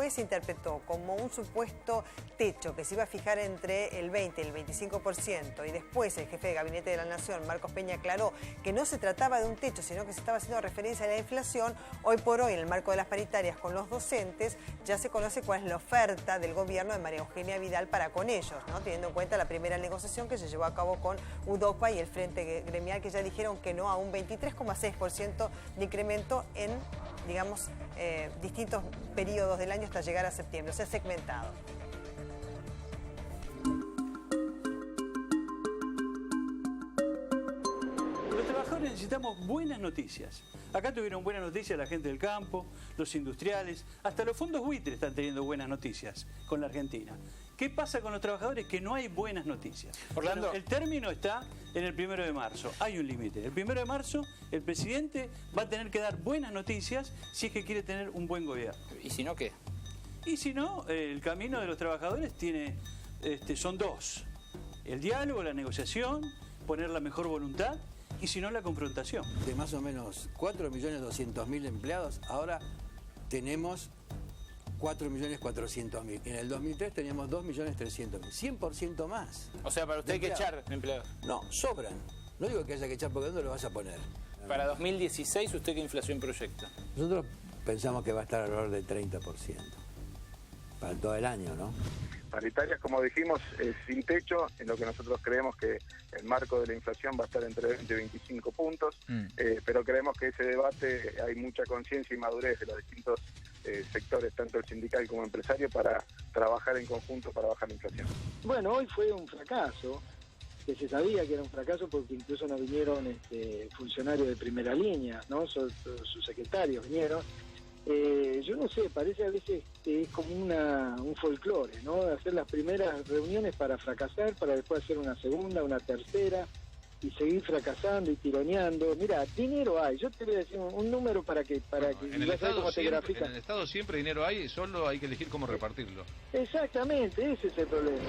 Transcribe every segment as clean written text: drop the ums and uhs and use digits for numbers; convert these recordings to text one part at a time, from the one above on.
después se interpretó como un supuesto techo que se iba a fijar entre el 20 y el 25%, y después el jefe de Gabinete de la Nación, Marcos Peña, aclaró que no se trataba de un techo, sino que se estaba haciendo referencia a la inflación. Hoy por hoy, en el marco de las paritarias con los docentes, ya se conoce cuál es la oferta del gobierno de María Eugenia Vidal para con ellos, ¿no? Teniendo en cuenta la primera negociación que se llevó a cabo con UDOPA y el Frente Gremial, que ya dijeron que no a un 23,6% de incremento en, digamos, distintos periodos del año hasta llegar a septiembre, o sea, segmentado. Los trabajadores necesitamos buenas noticias. Acá tuvieron buenas noticias la gente del campo, los industriales, hasta los fondos buitres están teniendo buenas noticias con la Argentina. ¿Qué pasa con los trabajadores? Que no hay buenas noticias. Orlando, el término está en el 1 de marzo. Hay un límite. El 1 de marzo el presidente va a tener que dar buenas noticias si es que quiere tener un buen gobierno. ¿y si no qué? Y si no, el camino de los trabajadores son dos. El diálogo, la negociación, poner la mejor voluntad, y si no, la confrontación. De más o menos 4.200.000 empleados, ahora tenemos 4.400.000. En el 2003 teníamos 2.300.000. 100% más. O sea, para usted hay que echar empleados. No, sobran. No digo que haya que echar porque ¿dónde lo vas a poner? Para 2016, ¿usted qué inflación proyecta? Nosotros pensamos que va a estar alrededor del 30%. Para todo el año, ¿no? Paritarias, como dijimos, sin techo, en lo que nosotros creemos que el marco de la inflación va a estar entre 20 y 25 puntos, pero creemos que ese debate hay mucha conciencia y madurez de los distintos sectores, tanto el sindical como el empresario, para trabajar en conjunto para bajar la inflación. Bueno, hoy fue un fracaso, que se sabía que era un fracaso porque incluso no vinieron funcionarios de primera línea, ¿no? Sus secretarios vinieron. Yo no sé, parece a veces que es como un folclore, ¿no? Hacer las primeras reuniones para fracasar, para después hacer una segunda, una tercera, y seguir fracasando y tironeando. Mira, dinero hay. Yo te voy a decir un número para que en el Estado siempre dinero hay, solo hay que elegir cómo repartirlo. Exactamente, ese es el problema.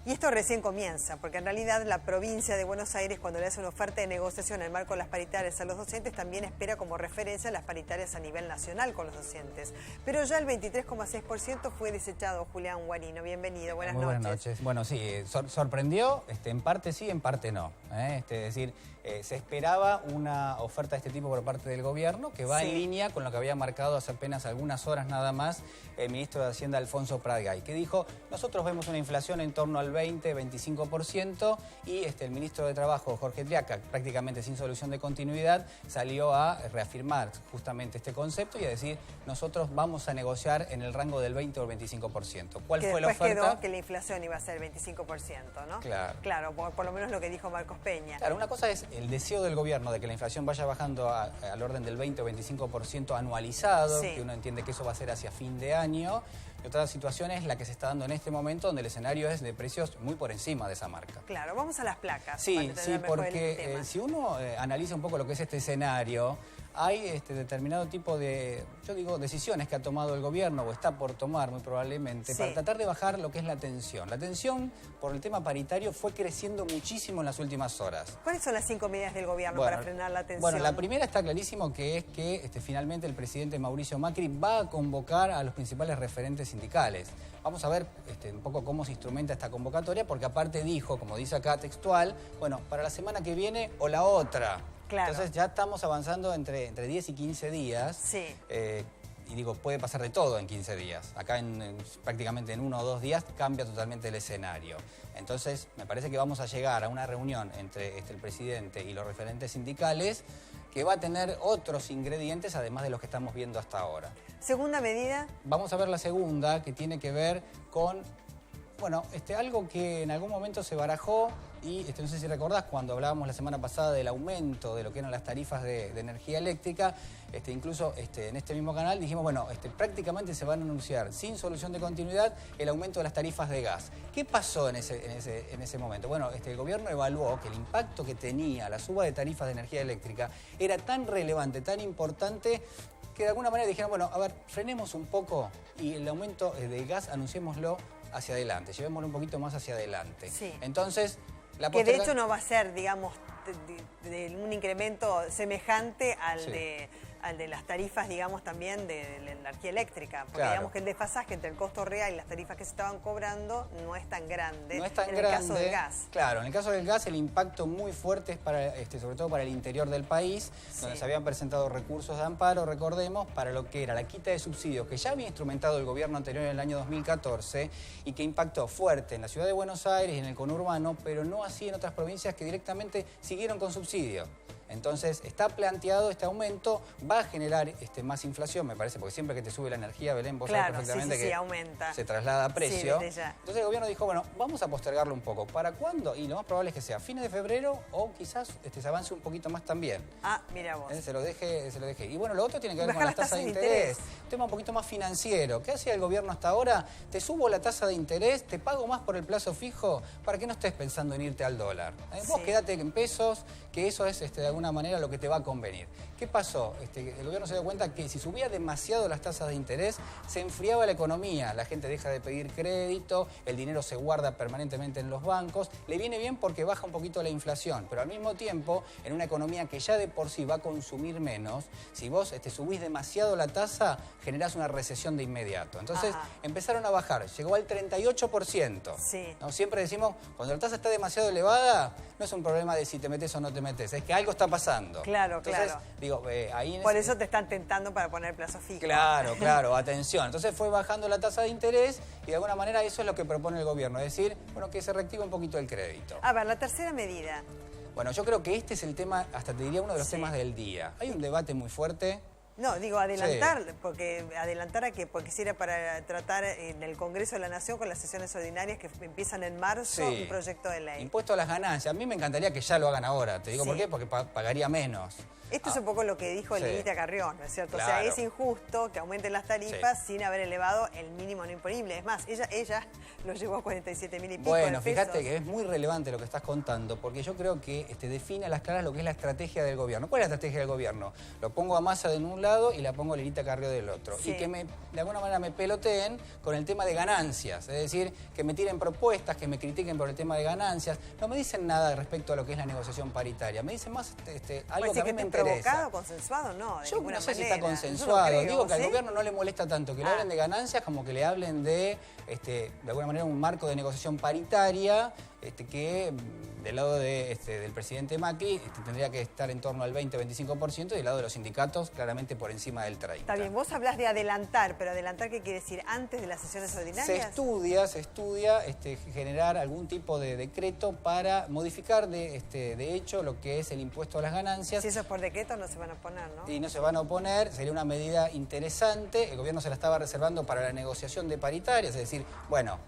Y esto recién comienza, porque en realidad la provincia de Buenos Aires, cuando le hace una oferta de negociación en el marco de las paritarias a los docentes, también espera como referencia las paritarias a nivel nacional con los docentes. Pero ya el 23,6% fue desechado. Julián Guarino, bienvenido, buenas noches. Buenas noches. Bueno, sí, sorprendió, en parte sí, en parte no. Es decir, se esperaba una oferta de este tipo por parte del gobierno, que va en línea con lo que había marcado hace apenas algunas horas nada más el ministro de Hacienda, Alfonso Pratgay, que dijo: nosotros vemos una inflación en torno al 20-25%, y el ministro de Trabajo, Jorge Triaca, prácticamente sin solución de continuidad, salió a reafirmar justamente este concepto y a decir: nosotros vamos a negociar en el rango del 20 o el 25%. ¿Cuál fue la oferta? Quedó que la inflación iba a ser el 25%, ¿no? Claro. Claro, por lo menos lo que dijo Marcos Peña. Claro, una cosa es el deseo del gobierno de que la inflación vaya bajando al orden del 20 o 25% anualizado, que uno entiende que eso va a ser hacia fin de año. Y otra situación es la que se está dando en este momento, donde el escenario es de precios muy por encima de esa marca. Claro, vamos a las placas. Sí, porque si uno analiza un poco lo que es este escenario, hay determinado tipo de, yo digo, decisiones que ha tomado el gobierno o está por tomar muy probablemente para tratar de bajar lo que es la tensión. La tensión por el tema paritario fue creciendo muchísimo en las últimas horas. ¿Cuáles son las 5 medidas del gobierno para frenar la tensión? Bueno, la primera está clarísimo, que es que finalmente el presidente Mauricio Macri va a convocar a los principales referentes sindicales. Vamos a ver un poco cómo se instrumenta esta convocatoria, porque aparte dijo, como dice acá textual, bueno, para la semana que viene o la otra. Claro. Entonces ya estamos avanzando entre 10 y 15 días. Sí. Y digo, puede pasar de todo en 15 días. Acá prácticamente en 1 o 2 días cambia totalmente el escenario. Entonces me parece que vamos a llegar a una reunión entre el presidente y los referentes sindicales que va a tener otros ingredientes además de los que estamos viendo hasta ahora. ¿Segunda medida? Vamos a ver la segunda, que tiene que ver con, bueno, algo que en algún momento se barajó, y no sé si recordás cuando hablábamos la semana pasada del aumento de lo que eran las tarifas de energía eléctrica, incluso en este mismo canal dijimos, bueno, prácticamente se van a anunciar sin solución de continuidad el aumento de las tarifas de gas. ¿Qué pasó en ese momento? Bueno, el gobierno evaluó que el impacto que tenía la suba de tarifas de energía eléctrica era tan relevante, tan importante, que de alguna manera dijeron, bueno, a ver, frenemos un poco y el aumento del gas anunciémoslo hacia adelante, llevémoslo un poquito más hacia adelante. Sí. Entonces, que de hecho no va a ser, digamos, de un incremento semejante al de las tarifas, digamos, también de la energía eléctrica. Porque digamos que el desfasaje entre el costo real y las tarifas que se estaban cobrando no es tan grande no es tan en grande. el caso del gas. Claro, en el caso del gas el impacto muy fuerte es para, sobre todo para el interior del país, donde se habían presentado recursos de amparo, recordemos, para lo que era la quita de subsidios que ya había instrumentado el gobierno anterior en el año 2014 y que impactó fuerte en la ciudad de Buenos Aires y en el conurbano, pero no así en otras provincias que directamente siguieron con subsidio. Entonces, está planteado este aumento, va a generar más inflación, me parece, porque siempre que te sube la energía, Belén, vos sabés perfectamente que aumenta. Se traslada a precio. Sí, ya. Entonces el gobierno dijo, bueno, vamos a postergarlo un poco. ¿Para cuándo? Y lo más probable es que sea fines de febrero o quizás se avance un poquito más también. Ah, mira vos. Se lo deje. Y bueno, lo otro tiene que ver con las tasas de interés. Un tema un poquito más financiero. ¿Qué hacía el gobierno hasta ahora? Te subo la tasa de interés, te pago más por el plazo fijo para que no estés pensando en irte al dólar. Vos quedate en pesos, que eso es de alguna manera lo que te va a convenir. ¿Qué pasó? El gobierno se dio cuenta que si subía demasiado las tasas de interés, se enfriaba la economía, la gente deja de pedir crédito, el dinero se guarda permanentemente en los bancos, le viene bien porque baja un poquito la inflación, pero al mismo tiempo, en una economía que ya de por sí va a consumir menos, si vos subís demasiado la tasa, generás una recesión de inmediato. Entonces empezaron a bajar, llegó al 38%. Sí. ¿No? Siempre decimos, cuando la tasa está demasiado elevada, no es un problema de si te metes o no te metes, es que algo está pasando. Claro, entonces, claro. Digo, ahí por eso te están tentando para poner plazo fijo. Claro, claro, atención. Entonces fue bajando la tasa de interés y de alguna manera eso es lo que propone el gobierno, es decir, bueno, que se reactive un poquito el crédito. A ver, la tercera medida. Bueno, yo creo que este es el tema, hasta te diría uno de los temas del día. Hay un debate muy fuerte. No, digo, adelantar, porque adelantar a que porque si era para tratar en el Congreso de la Nación con las sesiones ordinarias que empiezan en marzo, un proyecto de ley. Impuesto a las ganancias. A mí me encantaría que ya lo hagan ahora. Te digo por qué, porque pagaría menos. Esto es un poco lo que dijo Lilita Carrión, ¿no es cierto? Claro. O sea, es injusto que aumenten las tarifas sin haber elevado el mínimo no imponible. Es más, ella lo llevó a 47.000 y pico de pesos. Fíjate que es muy relevante lo que estás contando, porque yo creo que define a las claras lo que es la estrategia del gobierno. ¿Cuál es la estrategia del gobierno? Lo pongo a Massa de un lado y la pongo a Lilita Carrión del otro. Y que de alguna manera me peloteen con el tema de ganancias. Es decir, que me tiren propuestas, que me critiquen por el tema de ganancias. No me dicen nada respecto a lo que es la negociación paritaria. Me dicen más algo que a mí me interesa. ¿Provocado, consensuado? No, yo no sé si está consensuado. Digo que al gobierno no le molesta tanto que le hablen de ganancias como que le hablen de alguna manera, un marco de negociación paritaria que del lado del presidente Macri tendría que estar en torno al 20-25% y del lado de los sindicatos claramente por encima del 30%. Está bien, vos hablás de adelantar, pero ¿adelantar qué quiere decir? ¿Antes de las sesiones ordinarias? Se estudia generar algún tipo de decreto para modificar de hecho lo que es el impuesto a las ganancias. Si eso es por decreto no se van a oponer, ¿no? Y no se van a oponer, sería una medida interesante, el gobierno se la estaba reservando para la negociación de paritarias, es decir, bueno,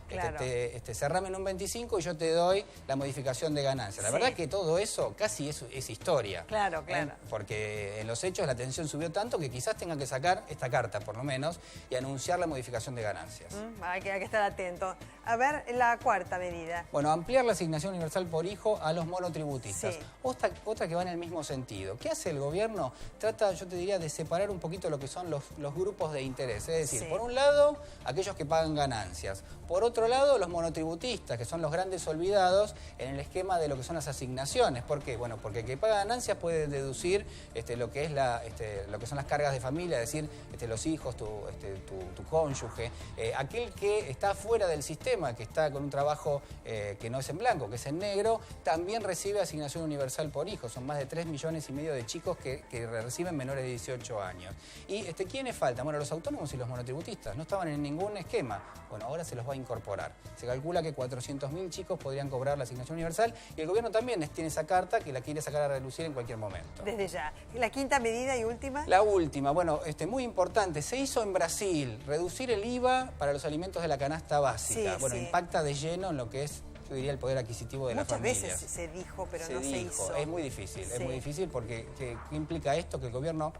cerrame en un 25 y yo te doy la modificación de ganancias. La verdad que todo eso casi es historia. Claro. Porque en los hechos la tensión subió tanto que quizás tengan que sacar esta carta, por lo menos, y anunciar la modificación de ganancias. Hay que estar atento. A ver, la cuarta medida. Bueno, ampliar la asignación universal por hijo a los monotributistas. Otra que va en el mismo sentido. ¿Qué hace el gobierno? Trata, yo te diría, de separar un poquito lo que son los grupos de interés. Es decir, por un lado, aquellos que pagan ganancias. Por otro lado, los monotributistas, que son los grandes olvidados en el esquema de lo que son las asignaciones. ¿Por qué? Bueno, porque el que paga ganancias puede deducir lo que es lo que son las cargas de familia, es decir, los hijos, tu cónyuge. Aquel que está fuera del sistema, que está con un trabajo que no es en blanco, que es en negro, también recibe asignación universal por hijo. Son más de 3,5 millones de chicos que reciben menores de 18 años. ¿Y quiénes faltan? Bueno, los autónomos y los monotributistas. No estaban en ningún esquema. Bueno, ahora se los va a incorporar. Se calcula que 400.000 chicos podrían cobrar la asignación universal y el gobierno también tiene esa carta que la quiere sacar a relucir en cualquier momento. Desde ya. ¿La quinta medida y última? La última, bueno, muy importante. Se hizo en Brasil reducir el IVA para los alimentos de la canasta básica. Impacta de lleno en lo que es, yo diría, el poder adquisitivo de las familias. Muchas veces se dijo, pero no se hizo. Es muy difícil, porque ¿qué implica esto? Que el gobierno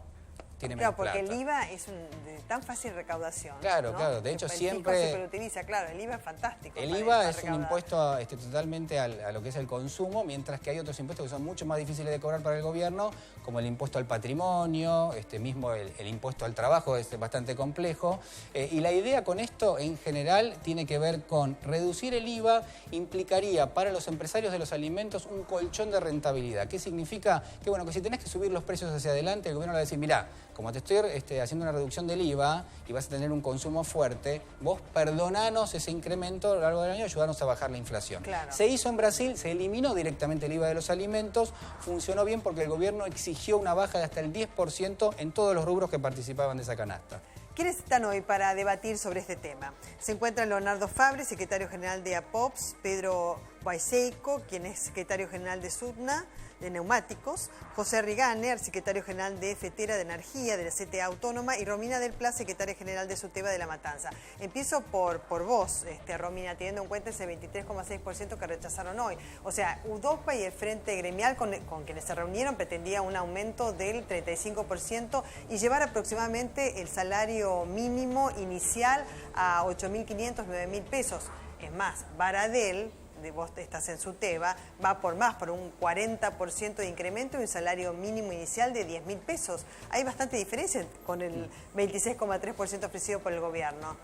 tiene menos porque plata. el IVA es de tan fácil recaudación. Claro, ¿no? claro. De hecho, El fisco siempre... siempre lo utiliza, claro. El IVA es fantástico. El para IVA es un recaudar. impuesto totalmente a lo que es el consumo, mientras que hay otros impuestos que son mucho más difíciles de cobrar para el gobierno, como el impuesto al patrimonio, mismo el impuesto al trabajo es bastante complejo. Y la idea con esto, en general, tiene que ver con reducir el IVA, implicaría para los empresarios de los alimentos un colchón de rentabilidad. ¿Qué significa? Que bueno, que si tenés que subir los precios hacia adelante, el gobierno le va a decir, mirá, como te estoy haciendo una reducción del IVA y vas a tener un consumo fuerte, vos perdonanos ese incremento a lo largo del año y ayudarnos a bajar la inflación. Claro. Se hizo en Brasil, se eliminó directamente el IVA de los alimentos, funcionó bien porque el gobierno exigió una baja de hasta el 10% en todos los rubros que participaban de esa canasta. ¿Quiénes están hoy para debatir sobre este tema? Se encuentran Leonardo Fabre, secretario general de APOPS, Pedro Baiseico, quien es secretario general de SUTNA, de Neumáticos, José Riganer, secretario general de FETERA de Energía, de la CTA Autónoma, y Romina del Pla, secretaria general de SUTEBA de La Matanza. Empiezo por vos, Romina, teniendo en cuenta ese 23,6% que rechazaron hoy. O sea, UDOPA y el Frente Gremial con quienes se reunieron pretendía un aumento del 35% y llevar aproximadamente el salario mínimo inicial a 8.500, 9.000 pesos. Es más, Baradel, vos estás en SUTEBA, va por más, por un 40% de incremento y un salario mínimo inicial de 10.000 pesos. Hay bastante diferencia con el 26,3% ofrecido por el gobierno.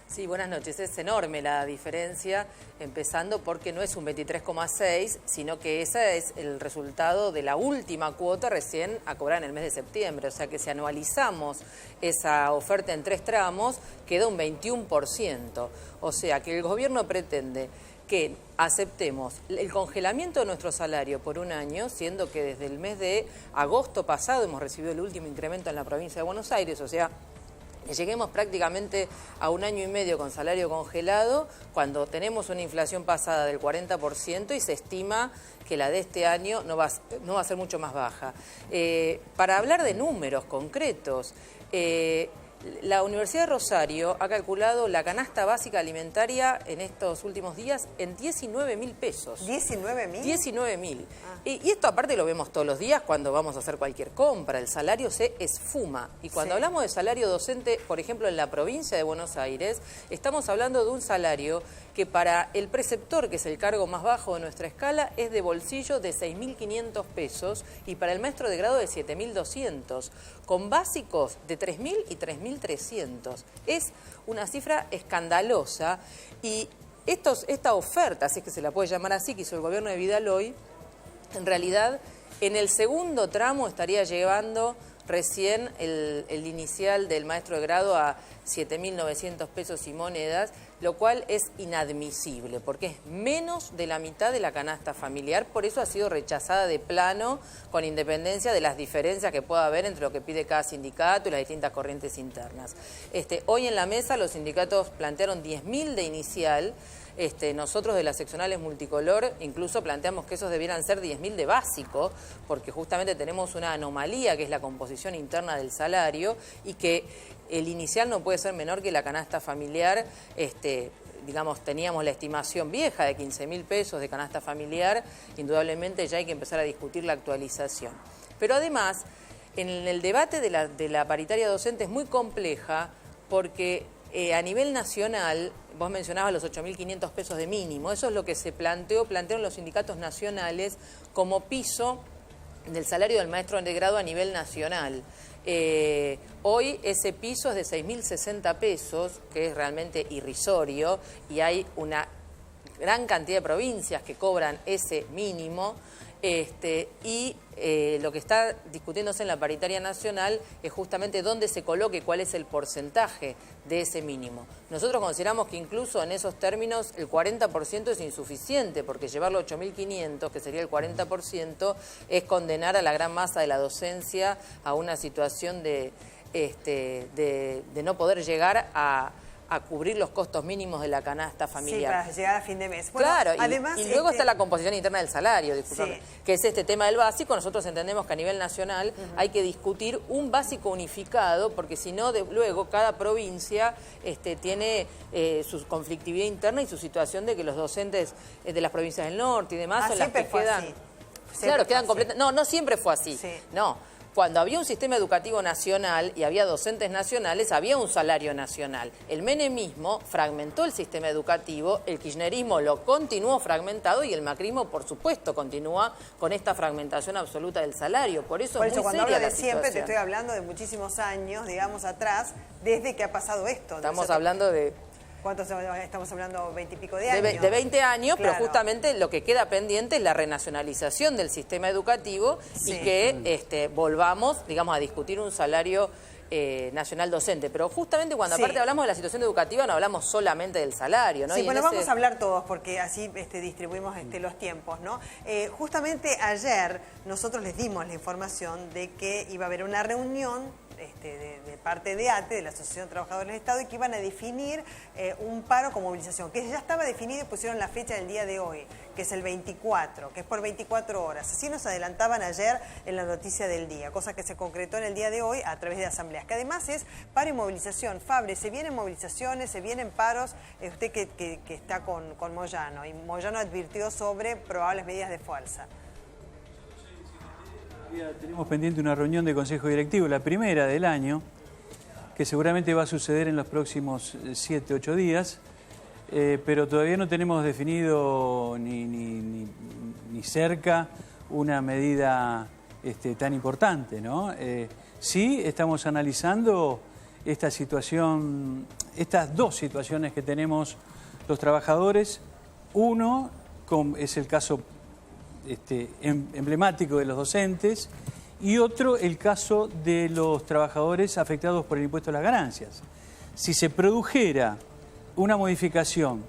Sí, buenas noches. Es enorme la diferencia, empezando porque no es un 23,6, sino que ese es el resultado de la última cuota recién a cobrar en el mes de septiembre. O sea que si anualizamos esa oferta en 3 tramos, queda un 21%. O sea que el gobierno pretende que aceptemos el congelamiento de nuestro salario por un año, siendo que desde el mes de agosto pasado hemos recibido el último incremento en la provincia de Buenos Aires, o sea, lleguemos prácticamente a un año y medio con salario congelado cuando tenemos una inflación pasada del 40% y se estima que la de este año no va a ser mucho más baja. Para hablar de números concretos, la Universidad de Rosario ha calculado la canasta básica alimentaria en estos últimos días en 19.000 pesos. ¿19.000? 19.000. Y esto aparte lo vemos todos los días cuando vamos a hacer cualquier compra. El salario se esfuma. Y cuando hablamos de salario docente, por ejemplo, en la provincia de Buenos Aires, estamos hablando de un salario que para el preceptor, que es el cargo más bajo de nuestra escala, es de bolsillo de 6.500 pesos y para el maestro de grado de 7.200, con básicos de 3.000 y 3.300. Es una cifra escandalosa y esta oferta, si es que se la puede llamar así, que hizo el gobierno de Vidal hoy, en realidad en el segundo tramo estaría llevando recién el inicial del maestro de grado a 7.900 pesos y monedas, lo cual es inadmisible, porque es menos de la mitad de la canasta familiar, por eso ha sido rechazada de plano, con independencia de las diferencias que pueda haber entre lo que pide cada sindicato y las distintas corrientes internas. Hoy en la mesa los sindicatos plantearon 10.000 de inicial. Nosotros de las seccionales multicolor incluso planteamos que esos debieran ser 10.000 de básico, porque justamente tenemos una anomalía que es la composición interna del salario y que el inicial no puede ser menor que la canasta familiar. Digamos, teníamos la estimación vieja de 15.000 pesos de canasta familiar, indudablemente ya hay que empezar a discutir la actualización. Pero además, en el debate de la paritaria docente es muy compleja porque a nivel nacional, vos mencionabas los 8.500 pesos de mínimo, eso es lo que se plantearon los sindicatos nacionales como piso del salario del maestro de grado a nivel nacional. Hoy ese piso es de 6.060 pesos, que es realmente irrisorio, y hay una gran cantidad de provincias que cobran ese mínimo. Lo que está discutiéndose en la paritaria nacional es justamente dónde se coloque, cuál es el porcentaje de ese mínimo. Nosotros consideramos que incluso en esos términos el 40% es insuficiente, porque llevarlo a 8.500, que sería el 40%, es condenar a la gran masa de la docencia a una situación de no poder llegar a cubrir los costos mínimos de la canasta familiar. Sí, para llegar a fin de mes. Bueno, claro, además, y luego está la composición interna del salario, disculpame, que es este tema del básico. Nosotros entendemos que a nivel nacional hay que discutir un básico unificado, porque si no, luego cada provincia tiene su conflictividad interna y su situación de que los docentes de las provincias del norte y demás son las que quedan... Claro, quedan completamente... No siempre fue así, no. cuando había un sistema educativo nacional y había docentes nacionales, había un salario nacional. El menemismo fragmentó el sistema educativo, el kirchnerismo lo continuó fragmentado y el macrismo, por supuesto, continúa con esta fragmentación absoluta del salario. Por eso es muy cuando seria hablo la de siempre, situación. te estoy hablando de muchísimos años, digamos, atrás, desde que ha pasado esto. Estamos hablando de... ¿Cuántos estamos hablando? 20 y pico de años. De 20 años, claro. Pero justamente lo que queda pendiente es la renacionalización del sistema educativo y que volvamos, digamos, a discutir un salario nacional docente. Pero justamente cuando aparte hablamos de la situación educativa no hablamos solamente del salario, ¿no? Sí, y bueno, vamos a hablar todos porque así distribuimos los tiempos, ¿no? Justamente ayer nosotros les dimos la información de que iba a haber una reunión de parte de ATE, de la Asociación de Trabajadores del Estado, y que iban a definir un paro con movilización, que ya estaba definido y pusieron la fecha del día de hoy, que es el 24, que es por 24 horas. Así nos adelantaban ayer en la noticia del día, cosa que se concretó en el día de hoy a través de asambleas, que además es paro y movilización. Fabre, se vienen movilizaciones, se vienen paros, usted que está con Moyano, y Moyano advirtió sobre probables medidas de fuerza. Tenemos pendiente una reunión de Consejo Directivo, la primera del año, que seguramente va a suceder en los próximos 7, 8 días, pero todavía no tenemos definido ni cerca una medida tan importante, ¿no? Sí estamos analizando esta situación, estas dos situaciones que tenemos los trabajadores. Uno es el caso emblemático de los docentes, y otro el caso de los trabajadores afectados por el impuesto a las ganancias. Si se produjera una modificación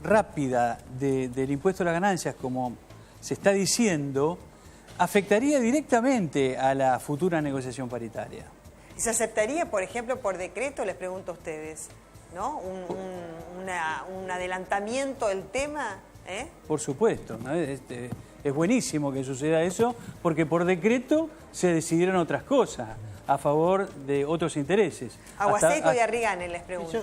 rápida del impuesto a las ganancias, como se está diciendo, afectaría directamente a la futura negociación paritaria. ¿Y se aceptaría, por ejemplo, por decreto, les pregunto a ustedes, ¿no? un adelantamiento del tema? Por supuesto, ¿no? Es buenísimo que suceda eso, porque por decreto se decidieron otras cosas a favor de otros intereses. Aguaseco y Arrigane, les pregunto.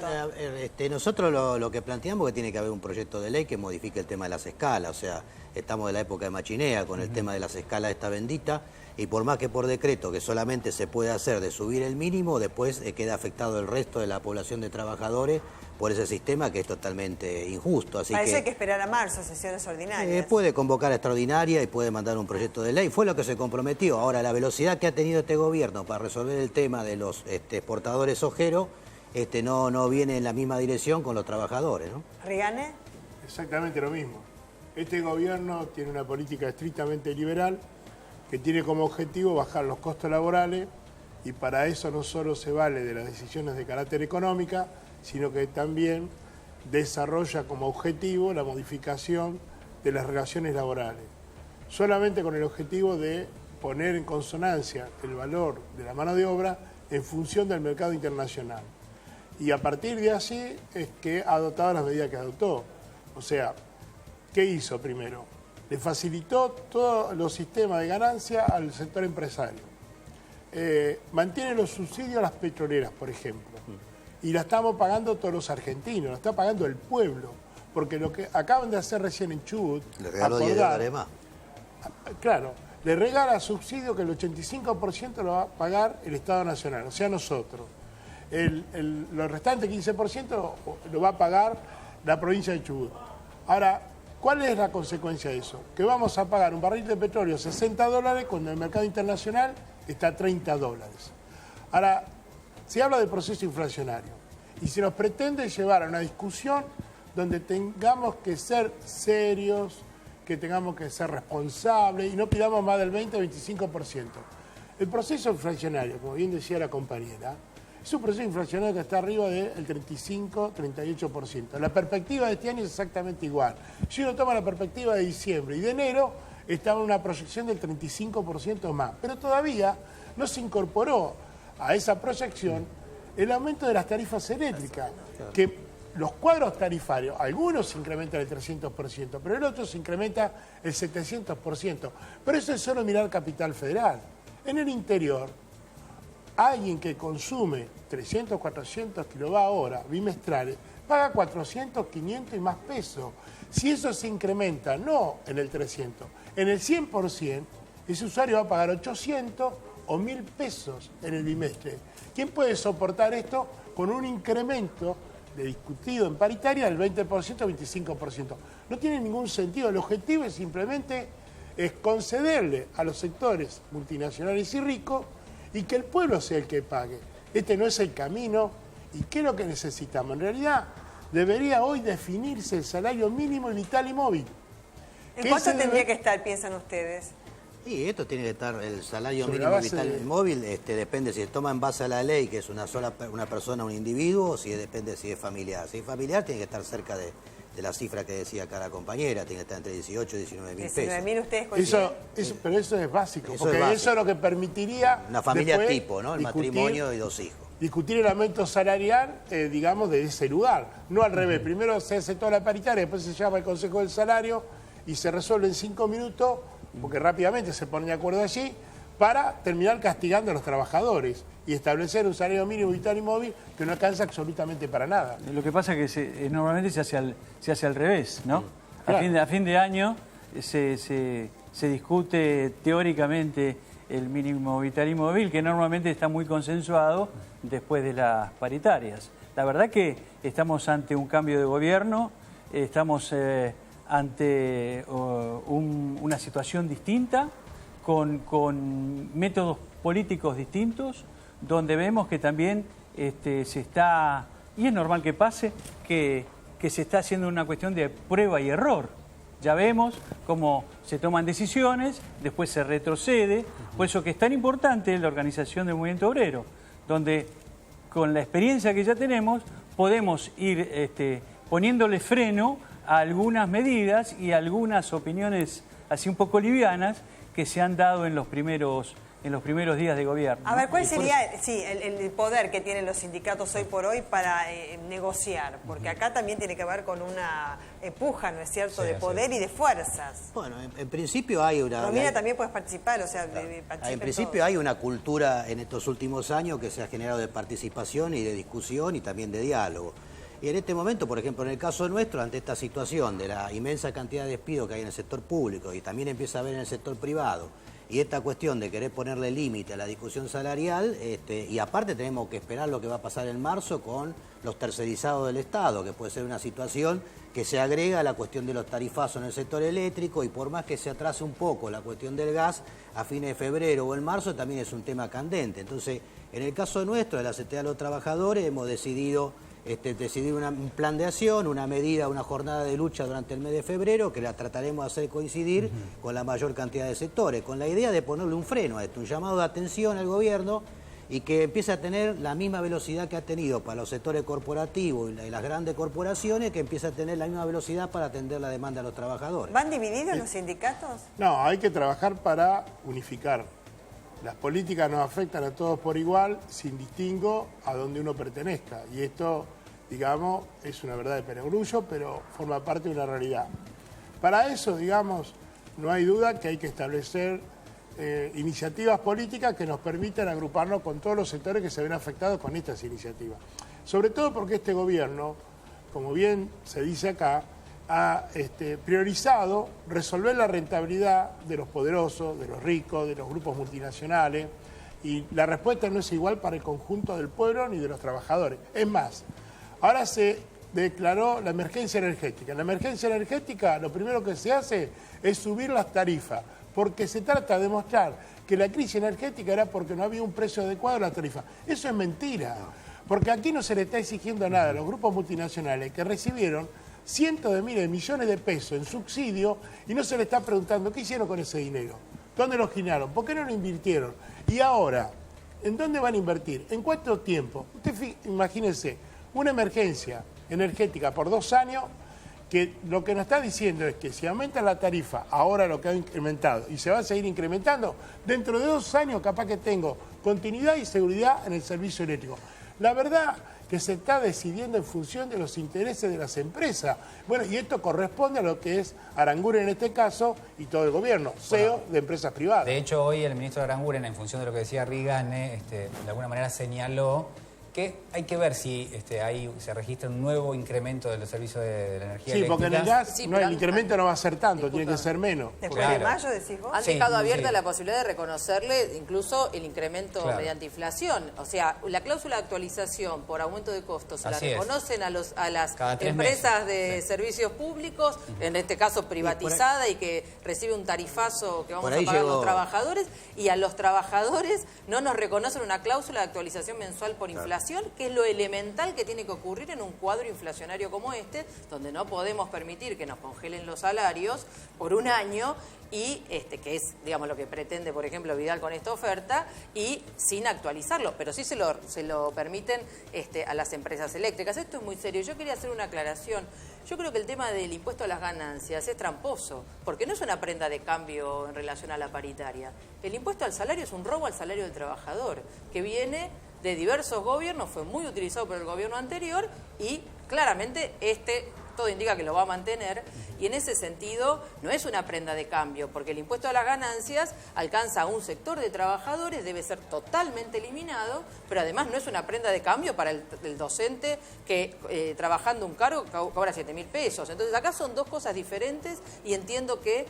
Nosotros lo que planteamos es que tiene que haber un proyecto de ley que modifique el tema de las escalas, o sea, estamos de la época de Machinea con el tema de las escalas esta bendita, y por más que por decreto, que solamente se puede hacer de subir el mínimo, después queda afectado el resto de la población de trabajadores por ese sistema que es totalmente injusto. Así Para eso que hay que esperar a marzo, sesiones ordinarias. puede convocar a extraordinaria y puede mandar un proyecto de ley. Fue lo que se comprometió. Ahora, la velocidad que ha tenido este gobierno para resolver el tema de los exportadores ojeros no viene en la misma dirección con los trabajadores, ¿no? ¿Arrigane? Exactamente lo mismo. Este gobierno tiene una política estrictamente liberal que tiene como objetivo bajar los costos laborales, y para eso no solo se vale de las decisiones de carácter económica, sino que también desarrolla como objetivo la modificación de las relaciones laborales, solamente con el objetivo de poner en consonancia el valor de la mano de obra en función del mercado internacional. Y a partir de así es que ha adoptado las medidas que adoptó. O sea, ¿qué hizo primero? Le facilitó todos los sistemas de ganancia al sector empresario. Mantiene los subsidios a las petroleras, por ejemplo. Y la estamos pagando todos los argentinos, la está pagando el pueblo. Porque lo que acaban de hacer recién en Chubut... Le regaló $10 más. Claro, le regala subsidio que el 85% lo va a pagar el Estado Nacional, o sea, nosotros. Los restantes 15% lo va a pagar la provincia de Chubut. Ahora, ¿cuál es la consecuencia de eso? Que vamos a pagar un barril de petróleo $60 cuando el mercado internacional está a $30. Ahora, se habla del proceso inflacionario y se nos pretende llevar a una discusión donde tengamos que ser serios, que tengamos que ser responsables y no pidamos más del 20-25%. El proceso inflacionario, como bien decía la compañera, es un proceso inflacionario que está arriba del 35-38%. La perspectiva de este año es exactamente igual. Si uno toma la perspectiva de diciembre y de enero, estaba en una proyección del 35% más. Pero todavía no se incorporó a esa proyección el aumento de las tarifas eléctricas, que los cuadros tarifarios, algunos se incrementan el 300%, pero el otro se incrementa el 700%. Pero eso es solo mirar Capital Federal. En el interior, alguien que consume 300, 400 kWh bimestrales paga 400, 500 y más pesos. Si eso se incrementa, no en el 300, en el 100%, ese usuario va a pagar 800 o 1.000 pesos en el bimestre. ¿Quién puede soportar esto con un incremento de discutido en paritaria del 20%, 25%? No tiene ningún sentido. El objetivo es simplemente concederle a los sectores multinacionales y ricos y que el pueblo sea el que pague. Este no es el camino. ¿Y qué es lo que necesitamos? En realidad, debería hoy definirse el salario mínimo vital y móvil. ¿En cuánto tendría que estar, piensan ustedes? Sí, esto tiene que estar, el salario mínimo vital y móvil, depende si se toma en base a la ley, que es una persona, un individuo, o si depende si es familiar. Si es familiar, tiene que estar cerca de la cifra que decía acá la compañera, tiene que estar entre 18 y 19 mil pesos. 19.000 ustedes coinciden. Pero eso es básico, porque eso es lo que permitiría... Una familia tipo, ¿no? El matrimonio y 2 hijos. Discutir el aumento salarial, digamos, de ese lugar. No al revés. Primero se hace toda la paritaria, después se llama el Consejo del Salario y se resuelve en 5 minutos, porque rápidamente se ponen de acuerdo allí, para terminar castigando a los trabajadores y establecer un salario mínimo vital y móvil que no alcanza absolutamente para nada. Lo que pasa es que normalmente se hace al revés, ¿no? Claro. A fin de año se discute teóricamente el mínimo vital y móvil, que normalmente está muy consensuado después de las paritarias. La verdad que estamos ante un cambio de gobierno, estamos ante una situación distinta, con métodos políticos distintos, donde vemos que también se está, y es normal que pase, que se está haciendo una cuestión de prueba y error. Ya vemos cómo se toman decisiones, después se retrocede, por eso que es tan importante la organización del movimiento obrero, donde con la experiencia que ya tenemos podemos ir poniéndole freno a algunas medidas y a algunas opiniones así un poco livianas que se han dado en los primeros días de gobierno. A ver, ¿cuál sería el poder que tienen los sindicatos hoy por hoy para negociar? Porque acá también tiene que ver con una puja, ¿no es cierto?, de poder y de fuerzas. Bueno, en principio hay una... Romina, también puedes participar, o sea... En principio hay una cultura en estos últimos años que se ha generado de participación y de discusión y también de diálogo. Y en este momento, por ejemplo, en el caso nuestro, ante esta situación de la inmensa cantidad de despidos que hay en el sector público y también empieza a haber en el sector privado, y esta cuestión de querer ponerle límite a la discusión salarial, y aparte tenemos que esperar lo que va a pasar en marzo con los tercerizados del Estado, que puede ser una situación que se agrega a la cuestión de los tarifazos en el sector eléctrico, y por más que se atrase un poco la cuestión del gas, a fines de febrero o en marzo también es un tema candente. Entonces, en el caso nuestro, de la CTA de los Trabajadores, hemos decidido un plan de acción, una medida, una jornada de lucha durante el mes de febrero que la trataremos de hacer coincidir con la mayor cantidad de sectores, con la idea de ponerle un freno a esto, un llamado de atención al gobierno y que empiece a tener la misma velocidad que ha tenido para los sectores corporativos y las grandes corporaciones, que empiece a tener la misma velocidad para atender la demanda de los trabajadores. ¿Van divididos los sindicatos? No, hay que trabajar para unificar. Las políticas nos afectan a todos por igual, sin distingo a donde uno pertenezca. Y esto, digamos, es una verdad de perogrullo, pero forma parte de una realidad. Para eso, digamos, no hay duda que hay que establecer iniciativas políticas que nos permitan agruparnos con todos los sectores que se ven afectados con estas iniciativas. Sobre todo porque este gobierno, como bien se dice acá, ha priorizado resolver la rentabilidad de los poderosos, de los ricos, de los grupos multinacionales, y la respuesta no es igual para el conjunto del pueblo ni de los trabajadores. Es más, ahora se declaró la emergencia energética. En la emergencia energética lo primero que se hace es subir las tarifas, porque se trata de demostrar que la crisis energética era porque no había un precio adecuado a la tarifa. Eso es mentira, porque aquí no se le está exigiendo nada a los grupos multinacionales que recibieron cientos de miles de millones de pesos en subsidio y no se le está preguntando qué hicieron con ese dinero, dónde lo giraron, por qué no lo invirtieron y ahora, ¿en dónde van a invertir? ¿En cuánto tiempo? Usted imagínense, una emergencia energética por 2 años que lo que nos está diciendo es que si aumenta la tarifa, ahora lo que ha incrementado y se va a seguir incrementando, dentro de 2 años capaz que tengo continuidad y seguridad en el servicio eléctrico. La verdad que se está decidiendo en función de los intereses de las empresas. Bueno, y esto corresponde a lo que es Aranguren en este caso y todo el gobierno, CEO de empresas privadas. De hecho, hoy el ministro de Aranguren, en función de lo que decía Rigane, de alguna manera señaló que hay que ver si se registra un nuevo incremento de los servicios de la energía eléctrica. Porque en el gas el incremento no va a ser tanto, tiene que ser menos. Después de mayo, decís vos. Han dejado abierta la posibilidad de reconocerle incluso el incremento mediante inflación. O sea, la cláusula de actualización por aumento de costos se la reconocen a las empresas de servicios públicos, en este caso privatizada y que recibe un tarifazo que vamos a pagar los trabajadores, y a los trabajadores no nos reconocen una cláusula de actualización mensual por inflación, que es lo elemental que tiene que ocurrir en un cuadro inflacionario como este, donde no podemos permitir que nos congelen los salarios por un año y que es, digamos, lo que pretende, por ejemplo, Vidal con esta oferta, y sin actualizarlo, pero sí se lo permiten a las empresas eléctricas. Esto es muy serio. Yo quería hacer una aclaración. Yo creo que el tema del impuesto a las ganancias es tramposo, porque no es una prenda de cambio en relación a la paritaria. El impuesto al salario es un robo al salario del trabajador, que viene de diversos gobiernos, fue muy utilizado por el gobierno anterior y claramente todo indica que lo va a mantener, y en ese sentido no es una prenda de cambio, porque el impuesto a las ganancias alcanza a un sector de trabajadores, debe ser totalmente eliminado, pero además no es una prenda de cambio para el docente que trabajando un cargo cobra 7.000 pesos. Entonces acá son dos cosas diferentes, y entiendo que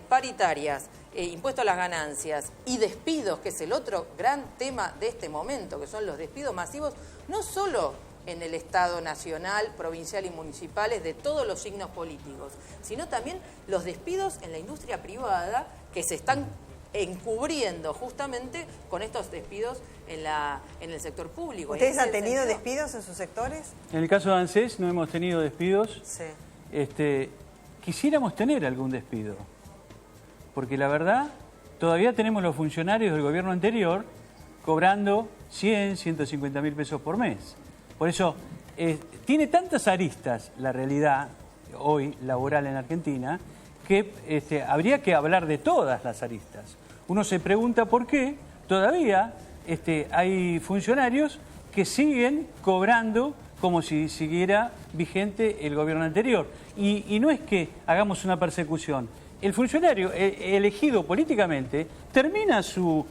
paritarias, impuesto a las ganancias y despidos, que es el otro gran tema de este momento, que son los despidos masivos, no solo en el Estado nacional, provincial y municipales, de todos los signos políticos, sino también los despidos en la industria privada que se están encubriendo justamente con estos despidos en el sector público. ¿Ustedes han tenido despidos en sus sectores? En el caso de ANSES no hemos tenido despidos. Sí. Quisiéramos tener algún despido, porque la verdad, todavía tenemos los funcionarios del gobierno anterior cobrando 100, 150 mil pesos por mes. Por eso, tiene tantas aristas la realidad hoy laboral en Argentina que habría que hablar de todas las aristas. Uno se pregunta por qué todavía hay funcionarios que siguen cobrando como si siguiera vigente el gobierno anterior. Y no es que hagamos una persecución. El funcionario elegido políticamente termina su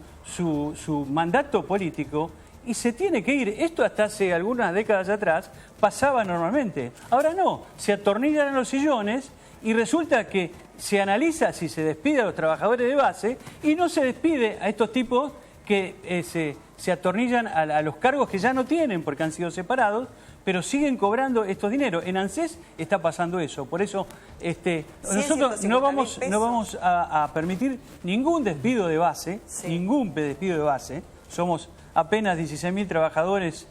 mandato político y se tiene que ir. Esto hasta hace algunas décadas atrás pasaba normalmente. Ahora no, se atornillan en los sillones y resulta que se analiza si se despide a los trabajadores de base y no se despide a estos tipos que se atornillan a los cargos que ya no tienen porque han sido separados, pero siguen cobrando estos dineros. En ANSES está pasando eso. Por eso nosotros no vamos a permitir ningún despido de base, ningún despido de base. Somos apenas 16.000 trabajadores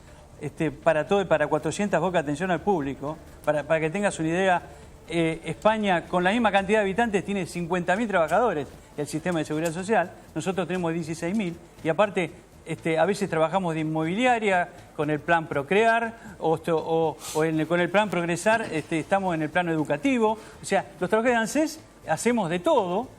para todo y para 400 bocas de atención al público. Para que tengas una idea, España con la misma cantidad de habitantes tiene 50.000 trabajadores, el sistema de seguridad social. Nosotros tenemos 16.000 y aparte a veces trabajamos de inmobiliaria con el plan Procrear con el plan Progresar, estamos en el plano educativo. O sea, los trabajadores de ANSES hacemos de todo.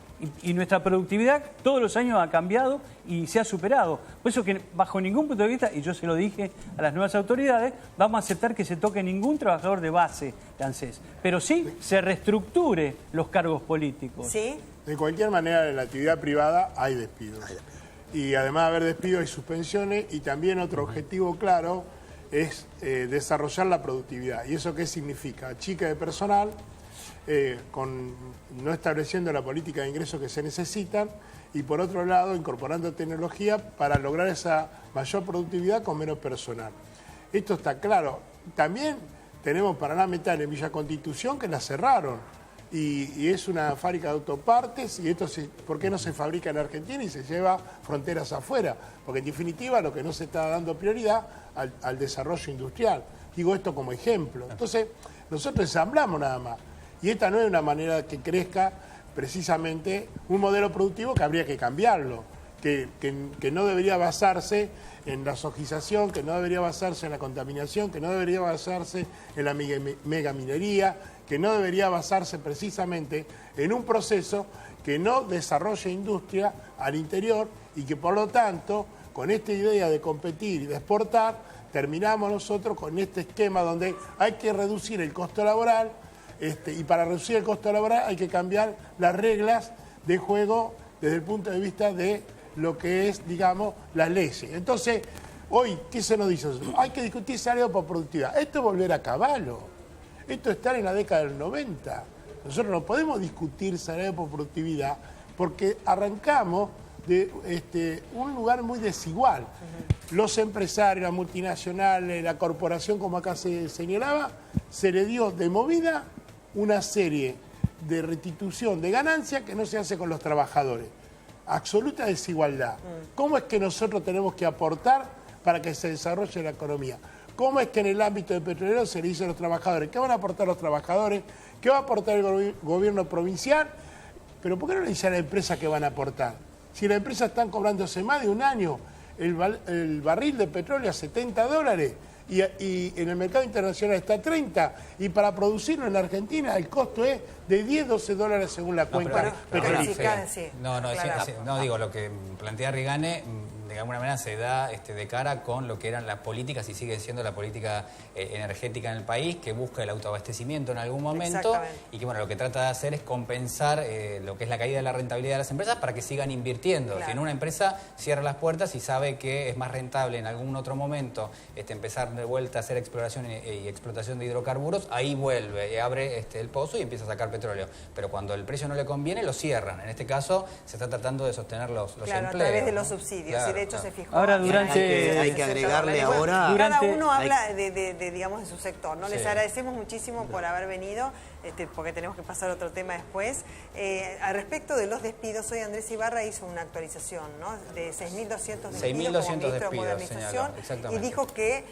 Y nuestra productividad todos los años ha cambiado y se ha superado. Por eso que bajo ningún punto de vista, y yo se lo dije a las nuevas autoridades, vamos a aceptar que se toque ningún trabajador de base de ANSES. Pero sí se reestructure los cargos políticos. ¿Sí? De cualquier manera, en la actividad privada hay despidos. Y además de haber despidos hay suspensiones, y también otro objetivo claro es desarrollar la productividad. ¿Y eso qué significa? Chica de personal, no estableciendo la política de ingresos que se necesitan, y por otro lado incorporando tecnología para lograr esa mayor productividad con menos personal. Esto está claro. También tenemos Paraná Metal en Villa Constitución, que la cerraron, y es una fábrica de autopartes, y esto ¿por qué no se fabrica en Argentina y se lleva fronteras afuera? Porque en definitiva lo que no se está dando prioridad al desarrollo industrial. Digo esto como ejemplo. Entonces nosotros ensamblamos nada más. Y esta no es una manera que crezca precisamente un modelo productivo que habría que cambiarlo, que no debería basarse en la sojización, que no debería basarse en la contaminación, que no debería basarse en la megaminería, que no debería basarse precisamente en un proceso que no desarrolle industria al interior y que por lo tanto, con esta idea de competir y de exportar, terminamos nosotros con este esquema donde hay que reducir el costo laboral. Y para reducir el costo laboral hay que cambiar las reglas de juego desde el punto de vista de lo que es, digamos, las leyes. Entonces, Hoy, ¿qué se nos dice? Hay que discutir salario por productividad. Esto es volver a caballo. Esto es estar en la década del 90. Nosotros no podemos discutir salario por productividad porque arrancamos de un lugar muy desigual. Los empresarios, las multinacionales, la corporación, como acá se señalaba, se le dio de movida una serie de restitución de ganancias que no se hace con los trabajadores. Absoluta desigualdad. ¿Cómo es que nosotros tenemos que aportar para que se desarrolle la economía? ¿Cómo es que en el ámbito del petrolero se le dice a los trabajadores? ¿Qué van a aportar los trabajadores? ¿Qué va a aportar el gobierno provincial? Pero ¿por qué no le dice a la empresa qué van a aportar? Si la empresa están cobrándose más de un año el barril de petróleo a $70 y en el mercado internacional está a 30, y para producirlo en Argentina el costo es de $10-12 según la cuenta petrolífera. No, digo, lo que plantea Rigane de alguna manera se da de cara con lo que eran las políticas y sigue siendo la política energética en el país, que busca el autoabastecimiento en algún momento y que lo que trata de hacer es compensar lo que es la caída de la rentabilidad de las empresas para que sigan invirtiendo. Si en una empresa cierra las puertas y sabe que es más rentable en algún otro momento empezar de vuelta a hacer exploración y explotación de hidrocarburos, ahí vuelve y abre el pozo y empieza a sacar petróleo. Pero cuando el precio no le conviene, lo cierran. En este caso se está tratando de sostener los empleos. A través de los subsidios. Y de hecho se fijó. Ahora hay que agregarle ahora. Cada uno habla digamos, de su sector, ¿no? Les agradecemos muchísimo por haber venido, porque tenemos que pasar a otro tema después. Al respecto de los despidos, hoy Andrés Ibarra hizo una actualización, ¿no? De 6.200 despidos como ministro de Modernización, y dijo que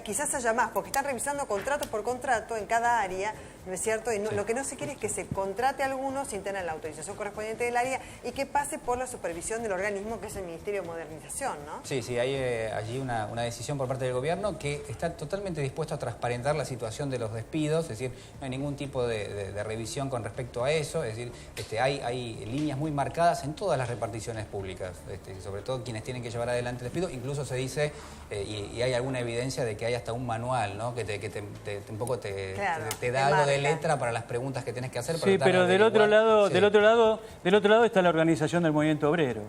quizás haya más, porque están revisando contrato por contrato en cada área, ¿no es cierto? Y lo que no se quiere es que se contrate a algunos sin tener la autorización correspondiente del área y que pase por la supervisión del organismo que es el Ministerio de Modernización, ¿no? Sí, hay allí una decisión por parte del gobierno que está totalmente dispuesto a transparentar la situación de los despidos, es decir, no hay ningún tipo de revisión con respecto a eso, es decir, hay líneas muy marcadas en todas las reparticiones públicas, sobre todo quienes tienen que llevar adelante el despido. Incluso se dice, y hay alguna evidencia de que hay hasta un manual, ¿no? Que un poco te da algo de letra para las preguntas que tenés que hacer. Sí, pero del otro lado está la organización del movimiento obrero.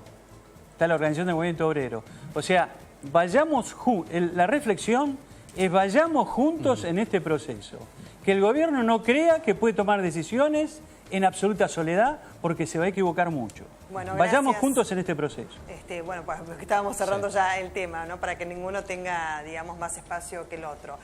Está la organización del movimiento obrero. O sea, la reflexión es vayamos juntos en este proceso. Que el gobierno no crea que puede tomar decisiones en absoluta soledad, porque se va a equivocar mucho. Bueno, vayamos juntos en este proceso. Bueno, pues estábamos cerrando ya el tema, ¿no? Para que ninguno tenga, digamos, más espacio que el otro.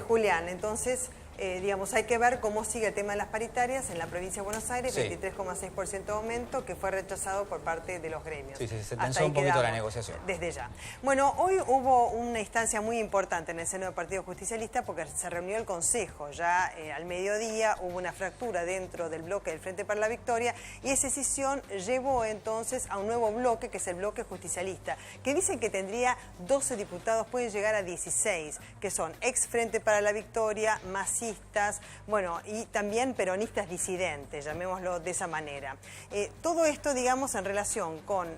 Julián, entonces, digamos, hay que ver cómo sigue el tema de las paritarias en la provincia de Buenos Aires, 23,6% de aumento, que fue rechazado por parte de los gremios. Sí, se tensó un poquito la negociación. Desde ya. Bueno, hoy hubo una instancia muy importante en el seno del Partido Justicialista porque se reunió el Consejo. Ya al mediodía hubo una fractura dentro del bloque del Frente para la Victoria y esa decisión llevó entonces a un nuevo bloque, que es el bloque justicialista, que dicen que tendría 12 diputados, pueden llegar a 16, que son ex Frente para la Victoria, masistas, bueno, y también peronistas disidentes, llamémoslo de esa manera. Todo esto, digamos, en relación con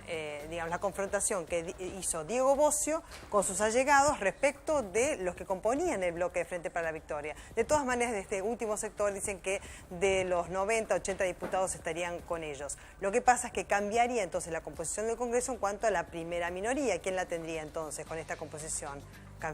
digamos, la confrontación que hizo Diego Bocio con sus allegados respecto de los que componían el bloque de Frente para la Victoria. De todas maneras, de este último sector dicen que de los 90, 80 diputados estarían con ellos. Lo que pasa es que cambiaría entonces la composición del Congreso en cuanto a la primera minoría. ¿Quién la tendría entonces con esta composición?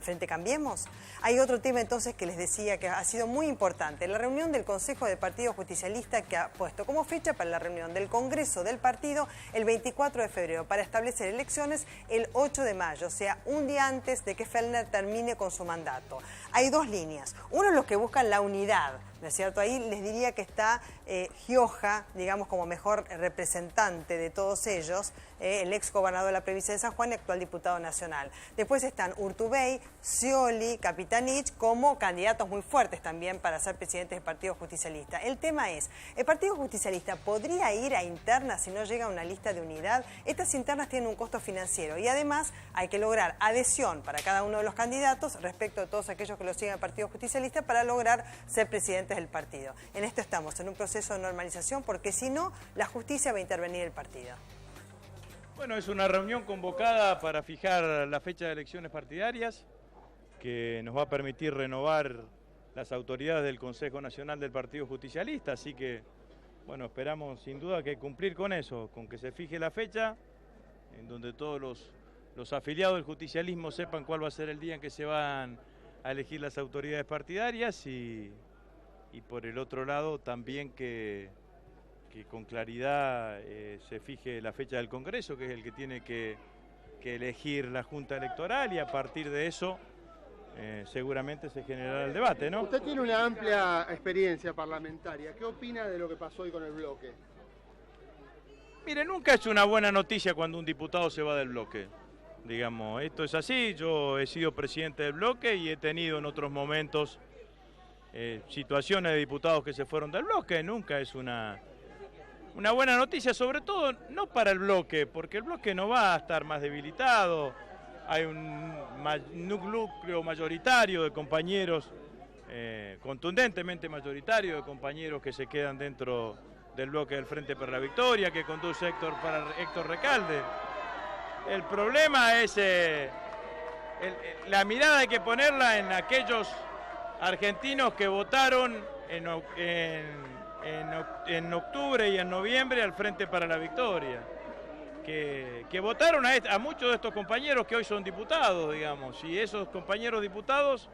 ¿Frente Cambiemos? Hay otro tema entonces que les decía que ha sido muy importante. La reunión del Consejo del Partido Justicialista, que ha puesto como fecha para la reunión del Congreso del partido el 24 de febrero para establecer elecciones el 8 de mayo, o sea, un día antes de que Fellner termine con su mandato. Hay dos líneas. Uno es los que buscan la unidad, ¿no es cierto? Ahí les diría que está Gioja, digamos, como mejor representante de todos ellos, el ex gobernador de la provincia de San Juan y actual diputado nacional. Después están Urtubey, Scioli, Capitanich como candidatos muy fuertes también para ser presidentes del Partido Justicialista. El tema es, ¿el Partido Justicialista podría ir a internas si no llega a una lista de unidad? Estas internas tienen un costo financiero y además hay que lograr adhesión para cada uno de los candidatos respecto de todos aquellos que lo siguen al Partido Justicialista para lograr ser presidentes del partido. En esto estamos, en un proceso de normalización, porque si no, la justicia va a intervenir el partido. Bueno, es una reunión convocada para fijar la fecha de elecciones partidarias que nos va a permitir renovar las autoridades del Consejo Nacional del Partido Justicialista, así que, bueno, esperamos sin duda que cumplir con eso, con que se fije la fecha en donde todos los afiliados del justicialismo sepan cuál va a ser el día en que se van a elegir las autoridades partidarias y por el otro lado también que con claridad se fije la fecha del Congreso, que es el que tiene que elegir la Junta Electoral, y a partir de eso seguramente se generará el debate, ¿no? Usted tiene una amplia experiencia parlamentaria. ¿Qué opina de lo que pasó hoy con el bloque? Mire, nunca es una buena noticia cuando un diputado se va del bloque. Digamos, esto es así. Yo he sido presidente del bloque y he tenido en otros momentos situaciones de diputados que se fueron del bloque. Nunca es una buena noticia, sobre todo no para el bloque, porque el bloque no va a estar más debilitado. Hay un núcleo mayoritario de compañeros, contundentemente mayoritario de compañeros que se quedan dentro del bloque del Frente para la Victoria, que conduce Héctor Recalde. El problema es la mirada, hay que ponerla en aquellos argentinos que votaron en octubre y en noviembre al Frente para la Victoria, que votaron a muchos de estos compañeros que hoy son diputados, digamos, y esos compañeros diputados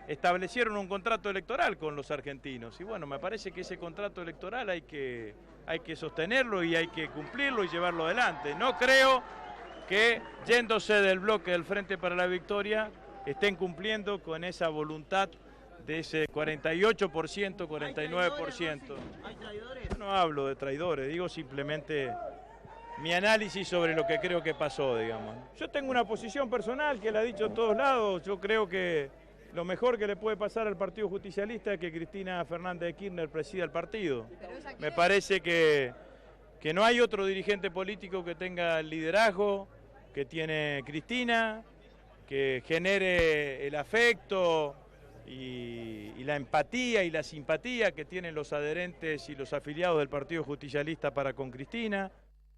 establecieron un contrato electoral con los argentinos. Y bueno, me parece que ese contrato electoral hay que sostenerlo y hay que cumplirlo y llevarlo adelante. No creo que yéndose del bloque del Frente para la Victoria estén cumpliendo con esa voluntad de ese 48%, 49%. ¿Hay traidores? Yo no hablo de traidores, digo simplemente mi análisis sobre lo que creo que pasó, digamos. Yo tengo una posición personal que la he dicho en todos lados. Yo creo que lo mejor que le puede pasar al Partido Justicialista es que Cristina Fernández de Kirchner presida el partido. Me parece que no hay otro dirigente político que tenga el liderazgo que tiene Cristina, que genere el afecto y la empatía y la simpatía que tienen los adherentes y los afiliados del Partido Justicialista para con Cristina.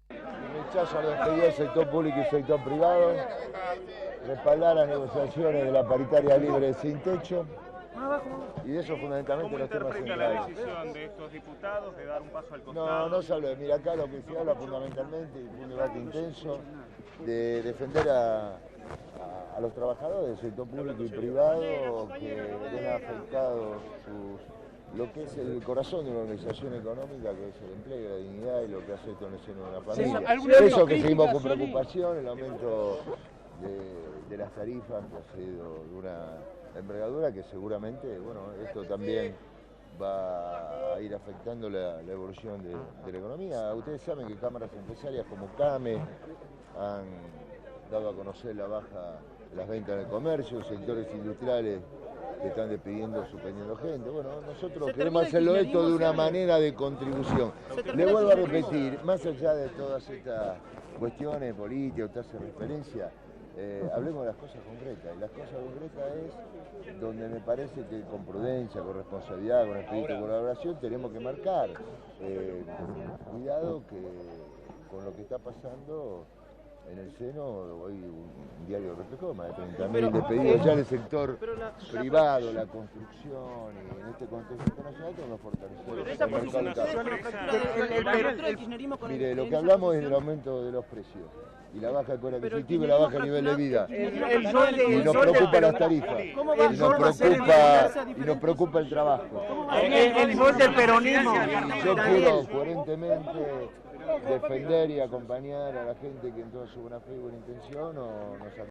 Rechazo a la despedida del sector público y sector privado, respaldar las negociaciones de la paritaria libre sin techo, y de eso fundamentalmente los temas centrales. ¿Cómo interpreta la decisión de estos diputados de dar un paso al costado? No se habla. Mira, acá lo que se habla fundamentalmente, un debate intenso, de defender a los trabajadores del sector público y privado que ven afectados lo que es el corazón de una organización económica, que es el empleo, la dignidad y lo que hace esto en el seno de una familia. Eso que seguimos con preocupación, el aumento de las tarifas, que ha sido de una envergadura que seguramente, bueno, esto también va a ir afectando la evolución de la economía. Ustedes saben que cámaras empresarias como CAME han dado a conocer la baja de las ventas en el comercio, sectores industriales que están despidiendo, suspendiendo gente. Bueno, nosotros queremos hacerlo esto de una manera de contribución. Le vuelvo a repetir, más allá de todas estas cuestiones políticas, usted hace referencia, hablemos de las cosas concretas. Y las cosas concretas es donde me parece que con prudencia, con responsabilidad, con espíritu de colaboración, tenemos que marcar. Cuidado que con lo que está pasando en el seno, hoy un diario reflejó más de 30.000 despedidos ya en el sector privado, la construcción, y en este contexto internacional tenemos que fortalecer. Mire, lo que hablamos es del aumento de los precios y la baja del poder adquisitivo y la baja nivel de vida. Y nos preocupa las tarifas, y nos preocupa el trabajo. El gol del peronismo. Yo quiero coherentemente defender y acompañar a la gente que en toda su buena fe y buena intención nos